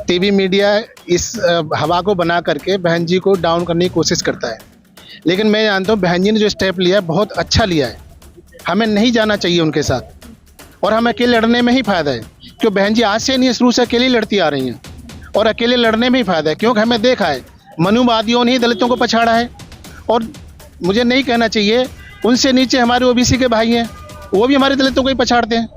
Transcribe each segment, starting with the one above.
TV media इस हवा को बना करके बहन जी को डाउन करने की कोशिश करता है, लेकिन मैं जानता हूँ बहन जी ने जो स्टेप लिया है बहुत अच्छा लिया है। हमें नहीं जाना चाहिए उनके साथ और हमें अकेले लड़ने में ही फ़ायदा है, क्यों बहन जी आज से नहीं शुरू से अकेले लड़ती आ रही हैं और अकेले लड़ने में ही फ़ायदा है, क्योंकि हमें देखा है मनुवादियों ने ही दलितों को पछाड़ा है। और मुझे नहीं कहना चाहिए, उनसे नीचे हमारे ओबीसी के भाई हैं, वो भी हमारे दलितों को ही पछाड़ते हैं।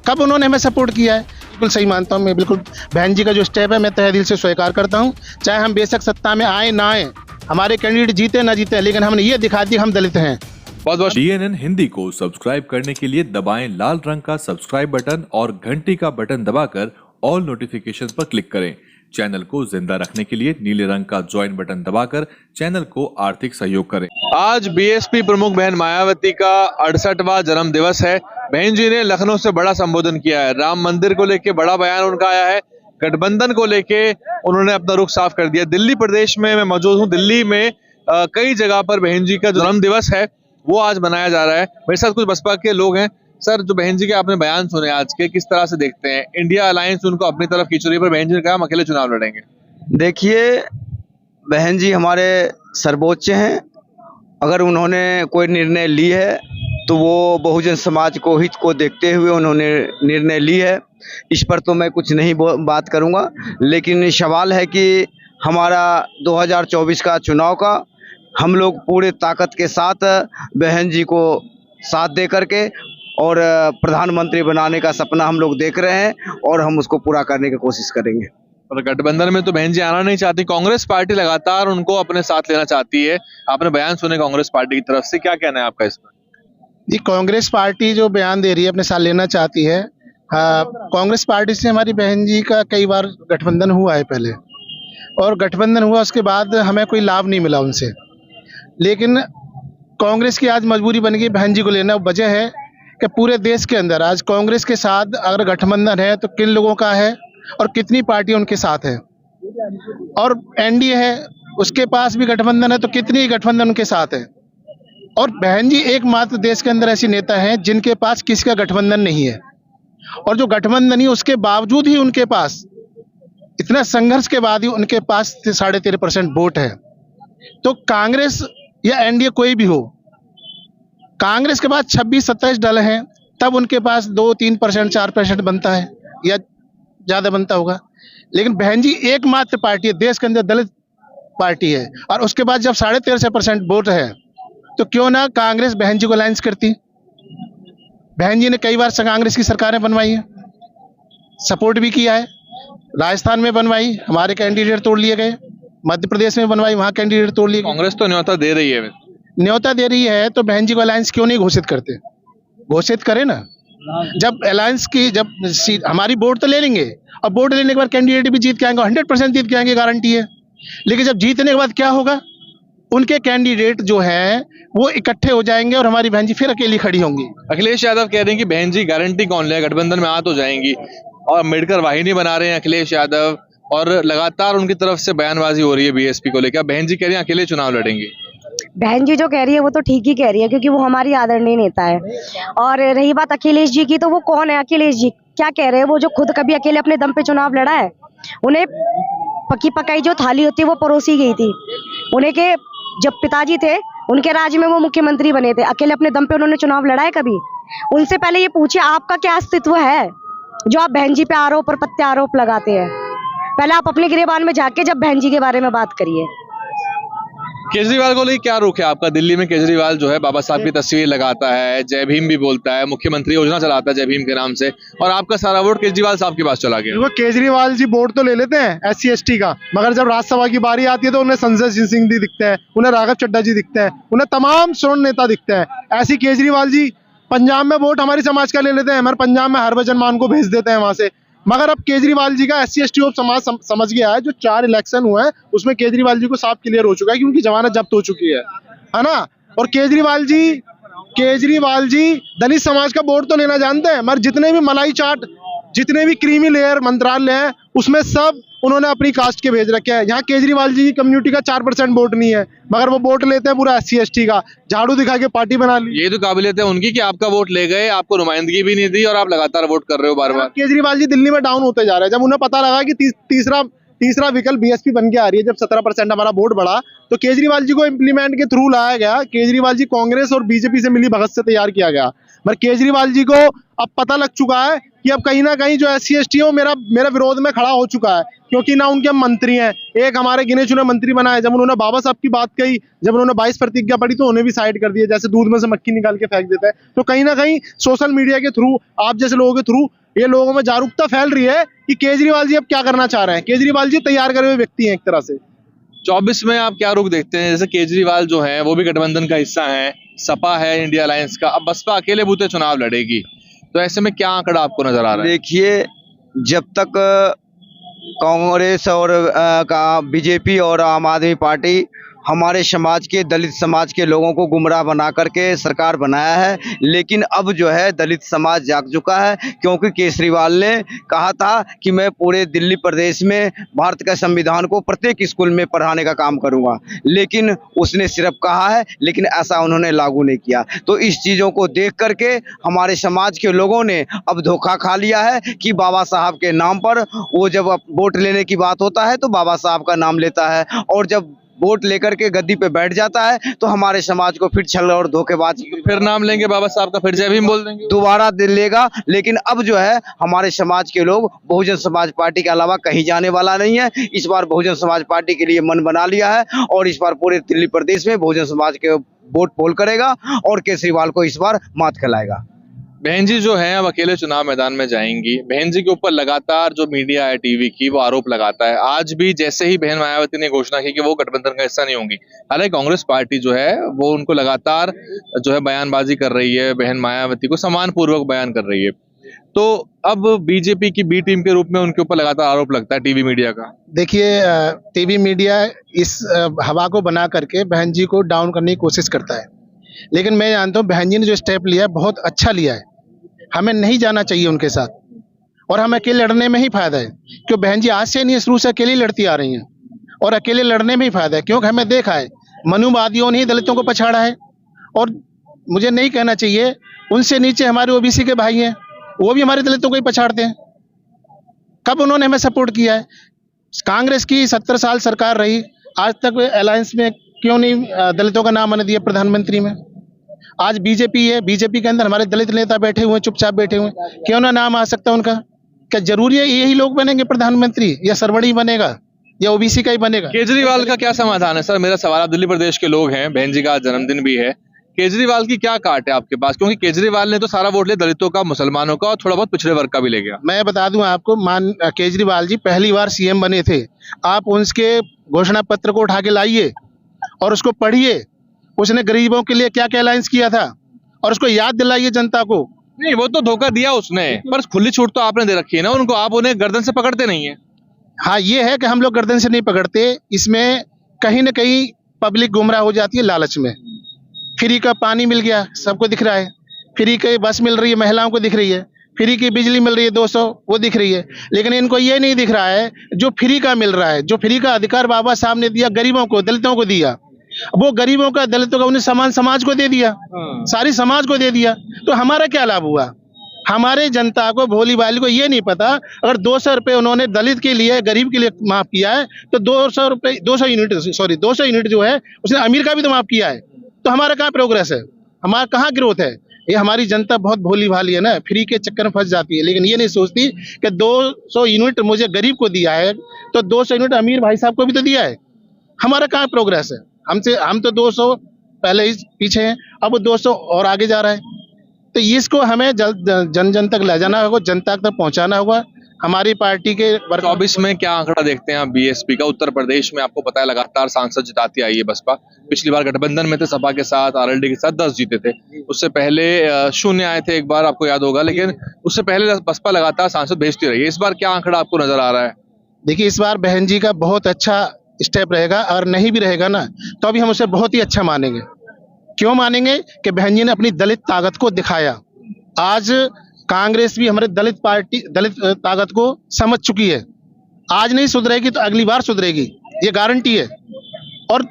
कब उन्होंने हमें सपोर्ट किया है? बिल्कुल सही मानता हूँ मैं, बिल्कुल बहन जी का जो स्टेप है मैं तहे दिल से स्वीकार करता हूँ। चाहे हम बेशक सत्ता में आए ना आए, हमारे कैंडिडेट जीते ना जीते, लेकिन हमने ये दिखा दिया हम दलित हैं। बहुत बहुत DNN हिंदी को सब्सक्राइब करने के लिए दबाएं लाल रंग का सब्सक्राइब बटन और घंटी का बटन दबाकर ऑल नोटिफिकेशंस पर क्लिक करें। चैनल को जिंदा रखने के लिए नीले रंग का ज्वाइन बटन दबाकर चैनल को आर्थिक सहयोग करें। आज बीएसपी प्रमुख बहन मायावती का 68वां जन्म दिवस है। बहन जी ने लखनऊ से बड़ा संबोधन किया है, राम मंदिर को लेके बड़ा बयान उनका आया है, गठबंधन को लेके उन्होंने अपना रुख साफ कर दिया। दिल्ली प्रदेश में मैं मौजूद हूँ। दिल्ली में कई जगह पर बहन जी का जन्म दिवस है, वो आज मनाया जा रहा है। मेरे साथ कुछ बसपा के लोग हैं। सर, जो बहन जी के आपने बयान सुने आज के, किस तरह से देखते हैं? इंडिया अलायंस उनको अपनी तरफ खींच रही है, पर बहन जी ने कहा हम अकेले चुनाव लड़ेंगे। देखिए, बहन जी हमारे सर्वोच्च हैं। अगर उन्होंने कोई निर्णय ली है तो वो बहुजन समाज को हित को देखते हुए उन्होंने निर्णय ली है। इस पर तो मैं कुछ नहीं बात करूंगा, लेकिन सवाल है कि हमारा 2024 का चुनाव का हम लोग पूरे ताकत के साथ बहन जी को साथ दे करके और प्रधानमंत्री बनाने का सपना हम लोग देख रहे हैं और हम उसको पूरा करने की कोशिश करेंगे। और गठबंधन में तो बहन जी आना नहीं चाहती, कांग्रेस पार्टी लगातार उनको अपने साथ लेना चाहती है। आपने बयान सुने कांग्रेस पार्टी की तरफ से, क्या कहना है आपका इस पर? जी, कांग्रेस पार्टी जो बयान दे रही है अपने साथ लेना चाहती है। कांग्रेस पार्टी से हमारी बहन जी का कई बार गठबंधन हुआ है पहले, और गठबंधन हुआ उसके बाद हमें कोई लाभ नहीं मिला उनसे, लेकिन कांग्रेस की आज मजबूरी बन गई बहन जी को लेना। वजह है कि पूरे देश के अंदर आज कांग्रेस के साथ अगर गठबंधन है तो किन लोगों का है और कितनी पार्टी उनके साथ है, और एनडीए है उसके पास भी गठबंधन है तो कितनी गठबंधन उनके साथ है। और बहन जी एकमात्र देश के अंदर ऐसी नेता हैं जिनके पास किसी का गठबंधन नहीं है, और जो गठबंधन ही उसके बावजूद ही उनके पास इतना संघर्ष के बाद ही उनके पास 13.5% वोट है। तो कांग्रेस या एनडीए कोई भी हो, कांग्रेस के पास 26-27 दल हैं, तब उनके पास 2-3%, 4% बनता है या ज्यादा बनता होगा। लेकिन बहन जी एकमात्र पार्टी है देश के अंदर, दलित पार्टी है, और उसके बाद जब 13.5% वोट है तो क्यों ना कांग्रेस बहन जी को अलायंस करती। बहन जी ने कई बार कांग्रेस की सरकारें बनवाई है, सपोर्ट भी किया है। राजस्थान में बनवाई, हमारे कैंडिडेट तोड़ लिए गए। मध्य प्रदेश में बनवाई, वहां कैंडिडेट तोड़ लिए गए। कांग्रेस तो न्योता दे रही है। न्योता दे रही है तो बहन जी को अलायंस क्यों नहीं घोषित करते? घोषित करें ना। जब अलायंस की हमारी वोट तो ले लेंगे, और वोट लेने के बाद कैंडिडेट भी जीत के आएंगे, 100% जीत के आएंगे, गारंटी है। लेकिन जब जीतने के बाद क्या होगा? उनके कैंडिडेट जो हैं वो इकट्ठे हो जाएंगे और हमारी बहन जी फिर अकेली खड़ी होंगी। अखिलेश यादव कह रहे हैं कि बहन जी गारंटी कौन ले, गठबंधन में आ तो जाएंगी, और अम्बेडकर वाहिनी बना रहे हैं अखिलेश यादव, और लगातार उनकी तरफ से बयानबाजी हो रही है बीएसपी को लेकर। बहन जी कह रही है अकेले चुनाव लड़ेंगे। बहन जी जो कह रही है वो तो ठीक ही कह रही है, क्योंकि वो हमारी आदरणीय नेता है। और रही बात अखिलेश जी की, तो वो कौन है अखिलेश जी? क्या कह रहे हैं? वो जो खुद कभी अकेले अपने दम पे चुनाव लड़ा है? उन्हें पकी पकाई जो थाली होती है वो परोसी गई थी। उन्हें के जब पिताजी थे उनके राज्य में वो मुख्यमंत्री बने थे, अकेले अपने दम पे उन्होंने चुनाव लड़ा है कभी? उनसे पहले ये पूछिए आपका क्या अस्तित्व है जो आप बहन जी पे आरोप और प्रत्यारोप लगाते हैं? पहले आप अपने गिरेबान में जाके जब बहन जी के बारे में बात करिए। केजरीवाल को लेकर क्या रुख है आपका? दिल्ली में केजरीवाल जो है बाबा साहब की तस्वीर लगाता है, जय भीम भी बोलता है, मुख्यमंत्री योजना चलाता है जय भीम के नाम से, और आपका सारा वोट केजरीवाल साहब के पास चला गया। देखो, केजरीवाल जी वोट तो ले लेते हैं SC/ST का, मगर जब राज्यसभा की बारी आती है तो उन्हें संजय सिंह जी दिखते हैं, उन्हें राघव चड्ढा जी दिखते हैं, उन्हें तमाम श्रोण नेता दिखते हैं। ऐसी केजरीवाल जी पंजाब में वोट हमारी समाज का ले लेते हैं, हमारे पंजाब में हरभजन मान को भेज देते हैं वहां से। मगर अब केजरीवाल जी का SC/ST समाज समझ गया है। जो 4 इलेक्शन हुए हैं उसमें केजरीवाल जी को साफ क्लियर हो चुका है कि उनकी जमानत जब्त हो चुकी है ना। और केजरीवाल जी दलित समाज का वोट तो लेना जानते हैं, मगर जितने भी मलाई चाट, जितने भी क्रीमी लेयर मंत्रालय हैं उसमें सब उन्होंने अपनी कास्ट के भेज रखे हैं। यहाँ केजरीवाल जी की कम्युनिटी का 4% वोट नहीं है, मगर वो वोट लेते हैं पूरा SC/ST का, झाड़ू दिखा के पार्टी बना ली। ये तो काबिलियत है उनकी कि आपका वोट ले गए, आपको नुमाइंदगी भी नहीं दी और आप लगातार वोट कर रहे हो बार बार। केजरीवाल जी दिल्ली में डाउन होते जा रहे हैं। जब उन्हें पता लगा कि तीसरा विकल्प BSP बन के आ रही है, जब 17% हमारा वोट बढ़ा, तो केजरीवाल जी को इम्प्लीमेंट के थ्रू लाया गया। केजरीवाल जी कांग्रेस और बीजेपी से मिली भगत से तैयार किया गया, मगर केजरीवाल जी को अब पता लग चुका है कि अब कहीं ना कहीं जो SC/ST है वो मेरा विरोध में खड़ा हो चुका है, क्योंकि ना उनके मंत्री हैं, एक हमारे गिने चुने मंत्री बनाए। जब उन्होंने बाबा साहब की बात कही, जब उन्होंने 22 प्रतिज्ञा पढ़ी, तो उन्हें भी साइड कर दिया, जैसे दूध में से मक्खी निकाल के फेंक देता है। तो कहीं ना कहीं सोशल मीडिया के थ्रू, आप जैसे लोगों के थ्रू, ये लोगों में जागरूकता फैल रही है कि केजरीवाल जी अब क्या करना चाह रहे हैं। केजरीवाल जी तैयार करे हुए व्यक्ति हैं एक तरह से। 24 में आप क्या रुख देखते हैं? जैसे केजरीवाल जो है वो भी गठबंधन का हिस्सा है, सपा है इंडिया अलायंस का, अब बसपा अकेले बूते चुनाव लड़ेगी, तो ऐसे में क्या आंकड़ा आपको नजर आ रहा है? देखिए, जब तक कांग्रेस और बीजेपी और आम आदमी पार्टी हमारे समाज के, दलित समाज के लोगों को गुमराह बना करके सरकार बनाया है, लेकिन अब जो है दलित समाज जाग चुका है, क्योंकि केजरीवाल ने कहा था कि मैं पूरे दिल्ली प्रदेश में भारत के संविधान को प्रत्येक स्कूल में पढ़ाने का काम करूंगा, लेकिन उसने सिर्फ कहा है, लेकिन ऐसा उन्होंने लागू नहीं किया। तो इस चीज़ों को देख करके हमारे समाज के लोगों ने अब धोखा खा लिया है कि बाबा साहब के नाम पर वो जब वोट लेने की बात होता है तो बाबा साहब का नाम लेता है, और जब वोट लेकर के गद्दी पे बैठ जाता है तो हमारे समाज को फिर छल और धोखेबाजी, फिर नाम लेंगे बाबा साहब का, फिर जय भीम बोल देंगे, दोबारा दिल लेगा। लेकिन अब जो है हमारे समाज के लोग बहुजन समाज पार्टी के अलावा कहीं जाने वाला नहीं है। इस बार बहुजन समाज पार्टी के लिए मन बना लिया है और इस बार पूरे दिल्ली प्रदेश में बहुजन समाज के वोट पोल करेगा और केजरीवाल को इस बार मात खिलाएगा। बहन जी जो है अब अकेले चुनाव मैदान में जाएंगी। बहन जी के ऊपर लगातार जो मीडिया है टीवी की वो आरोप लगाता है। आज भी जैसे ही बहन मायावती ने घोषणा की कि वो गठबंधन का हिस्सा नहीं होंगी, हालांकि कांग्रेस पार्टी जो है वो उनको लगातार जो है बयानबाजी कर रही है, बहन मायावती को सम्मानपूर्वक बयान कर रही है। तो अब बीजेपी की बी टीम के रूप में उनके ऊपर लगातार आरोप लगता है टीवी मीडिया का। देखिए, टीवी मीडिया इस हवा को बना करके बहन जी को डाउन करने की कोशिश करता है, लेकिन मैं जानता हूँ बहन जी ने जो स्टेप लिया है बहुत अच्छा लिया है। हमें नहीं जाना चाहिए उनके साथ, और हमें अकेले लड़ने में ही फायदा है, क्योंकि बहन जी आज से नहीं, शुरू से अकेले लड़ती आ रही हैं, और अकेले लड़ने में ही फायदा है, क्योंकि हमें देखा है मनुवादियों ने ही दलितों को पछाड़ा है। और मुझे नहीं कहना चाहिए, उनसे नीचे हमारे OBC के भाई हैं, वो भी हमारे दलितों को ही पछाड़ते हैं। कब उन्होंने हमें सपोर्ट किया है? कांग्रेस की 70 साल सरकार रही, आज तक अलायंस में क्यों नहीं दलितों का नाम आने दिया प्रधानमंत्री में? आज बीजेपी है, बीजेपी के अंदर हमारे दलित नेता बैठे हुए हैं, चुपचाप बैठे हुए हैं, क्यों ना नाम आ सकता उनका? क्या जरूरी है यही लोग बनेंगे प्रधानमंत्री, या सरवणी बनेगा, या OBC का ही बनेगा? केजरीवाल का क्या समाधान है? सर मेरा सवाल, आप दिल्ली प्रदेश के लोग हैं, बहन जी का जन्मदिन भी है, केजरीवाल की क्या काट है आपके पास? क्योंकि केजरीवाल ने तो सारा वोट लिया दलितों का, मुसलमानों का और थोड़ा बहुत पिछड़े वर्ग का भी ले गया। मैं बता दूं आपको, केजरीवाल जी पहली बार CM बने थे, आप उनके घोषणा पत्र को उठा के लाइए और उसको पढ़िए। उसने गरीबों के लिए क्या क्या अलायंस किया था, और उसको याद दिलाइए जनता को। नहीं, वो तो धोखा दिया उसने, पर खुली छूट तो आपने दे रखी है ना उनको, आप उन्हें गर्दन से पकड़ते नहीं है। हाँ, ये है कि हम लोग गर्दन से नहीं पकड़ते, इसमें कहीं ना कहीं पब्लिक गुमराह हो जाती है लालच में। फ्री का पानी मिल गया, सबको दिख रहा है, फ्री की बस मिल रही है, महिलाओं को दिख रही है, फ्री की बिजली मिल रही है 200, वो दिख रही है, लेकिन इनको ये नहीं दिख रहा है जो फ्री का मिल रहा है, जो फ्री का अधिकार बाबा साहब ने दिया, गरीबों को, दलितों को दिया, वो गरीबों का, दलितों का, उन्हें समान समाज को दे दिया, सारी समाज को दे दिया। तो हमारा क्या लाभ हुआ? हमारे जनता को, भोली भाली को ये नहीं पता, अगर 200 रुपये उन्होंने दलित के लिए, गरीब के लिए माफ किया है, तो 200 यूनिट जो है उसने अमीर का भी तो माफ किया है। तो हमारा कहाँ प्रोग्रेस है, हमारा कहाँ ग्रोथ है? ये हमारी जनता बहुत भोली भाली है ना, फ्री के चक्कर में फंस जाती है, लेकिन ये नहीं सोचती कि 200 यूनिट मुझे गरीब को दिया है तो 200 यूनिट अमीर भाई साहब को भी तो दिया है। हमारा कहाँ प्रोग्रेस है? हम तो 200 पहले ही पीछे हैं, अब 200 और आगे जा रहा है। तो इसको हमें जन जन तक ले जाना होगा, जनता तक पहुंचाना होगा। हमारी पार्टी के 24 में क्या आंकड़ा देखते हैं आप BSP का? उत्तर प्रदेश में आपको पता है लगातार सांसद जिताती आई है बसपा। पिछली बार गठबंधन में थे, सपा के साथ, RLD के साथ 10 जीते थे, उससे पहले 0 आए थे एक बार, आपको याद होगा, लेकिन उससे पहले बसपा लगातार सांसद भेजती रही है। इस बार क्या आंकड़ा आपको नजर आ रहा है? देखिए, इस बार बहन जी का बहुत अच्छा स्टेप रहेगा, अगर नहीं भी रहेगा ना तो अभी हम उसे बहुत ही अच्छा मानेंगे। क्यों मानेंगे? कि बहन जी ने अपनी दलित ताकत को दिखाया। आज कांग्रेस भी हमारे दलित ताकत को समझ चुकी है, आज नहीं सुधरेगी तो अगली बार सुधरेगी, ये गारंटी है। और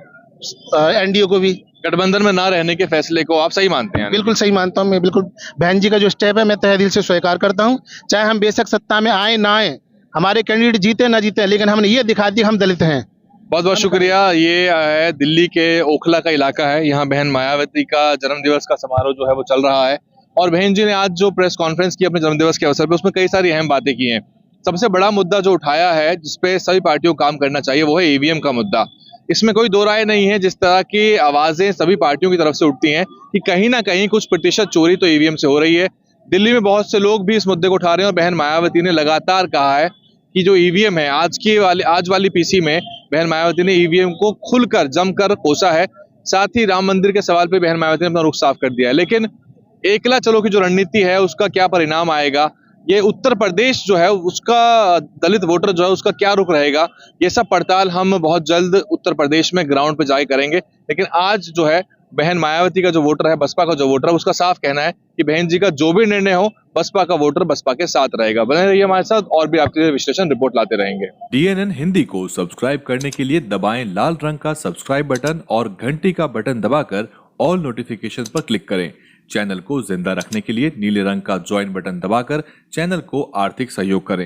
एनडीए को भी गठबंधन में ना रहने के फैसले को आप सही मानते हैं? बिल्कुल सही मानता हूँ मैं, बिल्कुल बहन जी का जो स्टेप है मैं तहे दिल से स्वीकार करता हूँ। चाहे हम बेशक सत्ता में आए ना आए, हमारे कैंडिडेट जीते ना जीते, लेकिन हमने ये दिखा दिया हम दलित हैं। बहुत बहुत शुक्रिया। ये है दिल्ली के ओखला का इलाका है, यहाँ बहन मायावती का जन्मदिवस का समारोह जो है वो चल रहा है और बहन जी ने आज जो प्रेस कॉन्फ्रेंस की अपने जन्मदिवस के अवसर पे, उसमें कई सारी अहम बातें की हैं। सबसे बड़ा मुद्दा जो उठाया है जिसपे सभी पार्टियों को काम करना चाहिए वो है ईवीएम का मुद्दा। इसमें कोई दो राय नहीं है। जिस तरह की आवाजें सभी पार्टियों की तरफ से उठती हैं कि कहीं ना कहीं कुछ प्रतिशत चोरी तो ईवीएम से हो रही है, दिल्ली में बहुत से लोग भी इस मुद्दे को उठा रहे हैं और बहन मायावती ने लगातार कहा है कि जो ईवीएम है आज वाली पीसी में बहन मायावती ने ईवीएम को खुलकर जमकर कोसा है। साथ ही राम मंदिर के सवाल पे बहन मायावती ने अपना रुख साफ कर दिया है। लेकिन एकला चलो की जो रणनीति है उसका क्या परिणाम आएगा, ये उत्तर प्रदेश जो है उसका दलित वोटर जो है उसका क्या रुख रहेगा, ये सब पड़ताल हम बहुत जल्द उत्तर प्रदेश में ग्राउंड पे जाके करेंगे। लेकिन आज जो है बहन मायावती का जो वोटर है, बसपा का जो वोटर है, उसका साफ कहना है कि बहन जी का जो भी निर्णय हो बसपा का वोटर बसपा के साथ रहेगा। बने रहिए हमारे साथ और भी आपके लिए विश्लेषण रिपोर्ट लाते रहेंगे। DNN हिंदी को सब्सक्राइब करने के लिए दबाएं लाल रंग का सब्सक्राइब बटन और घंटी का बटन दबाकर ऑल नोटिफिकेशन पर क्लिक करें। चैनल को जिंदा रखने के लिए नीले रंग का ज्वाइन बटन दबाकर चैनल को आर्थिक सहयोग करें।